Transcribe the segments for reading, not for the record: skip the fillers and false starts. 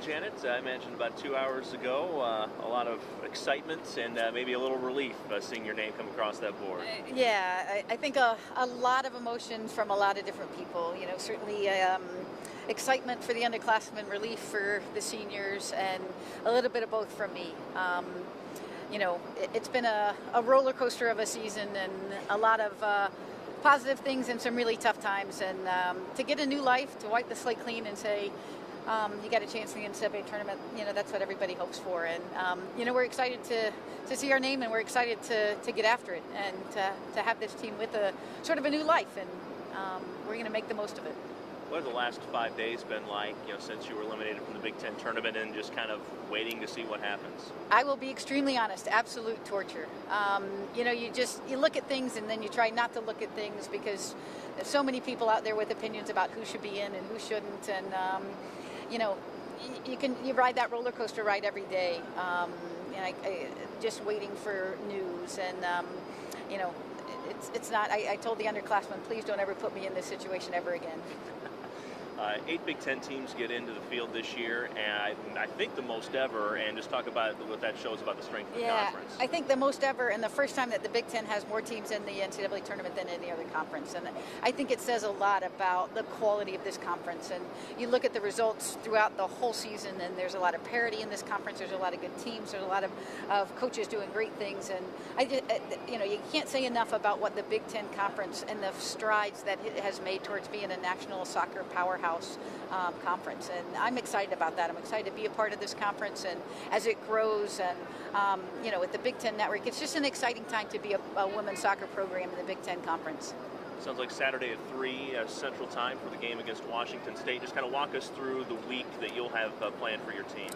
Janet. I mentioned about 2 hours ago, a lot of excitement and maybe a little relief seeing your name come across that board. Yeah, I think a lot of emotion from a lot of different people. You know, certainly excitement for the underclassmen, relief for the seniors, and a little bit of both from me. You know, it's been a roller coaster of a season and a lot of positive things and some really tough times. And to get a new life, to wipe the slate clean and say, you got a chance in the NCAA tournament, you know, that's what everybody hopes for. And, you know, we're excited to see our name, and we're excited to get after it and to have this team with a sort of a new life. And we're going to make the most of it. What have the last 5 days been like, you know, since you were eliminated from the Big Ten tournament and just kind of waiting to see what happens? I will be extremely honest, absolute torture. You know, you look at things and then you try not to look at things because there's so many people out there with opinions about who should be in and who shouldn't. And, you know, you ride that roller coaster ride every day. And I just waiting for news. And, you know, it's not, I told the underclassmen, please don't ever put me in this situation ever again. 8 Big Ten teams get into the field this year, and I think the most ever, and just talk about what that shows about the strength of the conference. I think the most ever, and the first time that the Big Ten has more teams in the NCAA tournament than any other conference. And I think it says a lot about the quality of this conference. And you look at the results throughout the whole season, and there's a lot of parity in this conference. There's a lot of good teams. There's a lot of coaches doing great things. And you know, you can't say enough about what the Big Ten conference and the strides that it has made towards being a national soccer powerhouse conference, and I'm excited about that. I'm excited to be a part of this conference, and as it grows, and you know, with the Big Ten Network, it's just an exciting time to be a women's soccer program in the Big Ten Conference. Sounds like Saturday at 3 Central Time for the game against Washington State. Just kind of walk us through the week that you'll have planned for your team.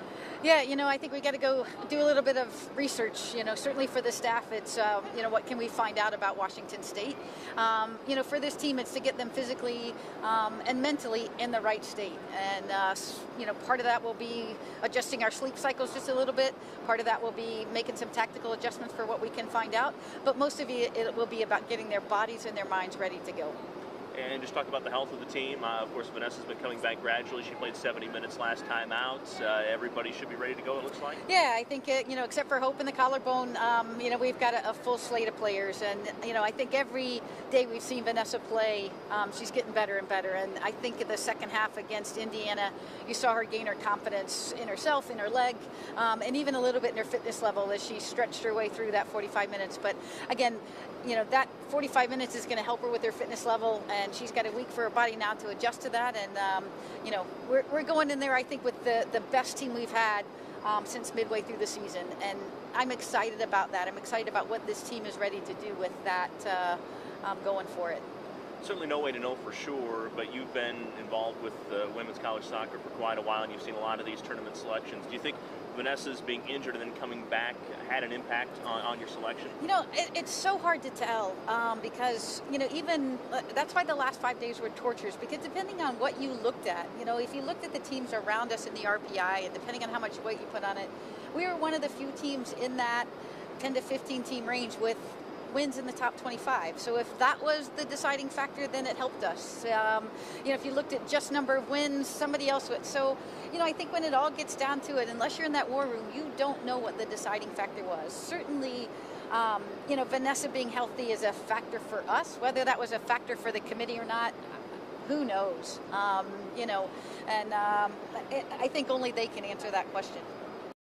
Yeah, you know, I think we got to go do a little bit of research. You know, certainly for the staff, it's you know, what can we find out about Washington State? You know, for this team, it's to get them physically and mentally in the right state. And you know, part of that will be adjusting our sleep cycles just a little bit. Part of that will be making some tactical adjustments for what we can find out. But most of it will be about getting their bodies and their minds ready to go. And just talk about the health of the team. Of course, Vanessa's been coming back gradually. She played 70 minutes last time out. Everybody should be ready to go, it looks like. Yeah, I think, you know, except for Hope in the collarbone, you know, we've got a full slate of players. And, you know, I think every day we've seen Vanessa play, she's getting better and better. And I think in the second half against Indiana, you saw her gain her confidence in herself, in her leg, and even a little bit in her fitness level as she stretched her way through that 45 minutes. But again, you know, that 45 minutes is going to help her with her fitness level, and she's got a week for her body now to adjust to that. And, you know, we're going in there, I think, with the best team we've had since midway through the season. And I'm excited about that. I'm excited about what this team is ready to do with that going for it. Certainly no way to know for sure, but you've been involved with women's college soccer for quite a while, and you've seen a lot of these tournament selections. Do you think Vanessa's being injured and then coming back had an impact on your selection? You know, it's so hard to tell because, you know, even that's why the last 5 days were tortures, because depending on what you looked at, you know, if you looked at the teams around us in the RPI and depending on how much weight you put on it, we were one of the few teams in that 10 to 15 team range with wins in the top 25. So if that was the deciding factor, then it helped us. You know, if you looked at just number of wins, somebody else would. So, you know, I think when it all gets down to it, unless you're in that war room, you don't know what the deciding factor was. Certainly, you know, Vanessa being healthy is a factor for us. Whether that was a factor for the committee or not, who knows? You know, and I think only they can answer that question.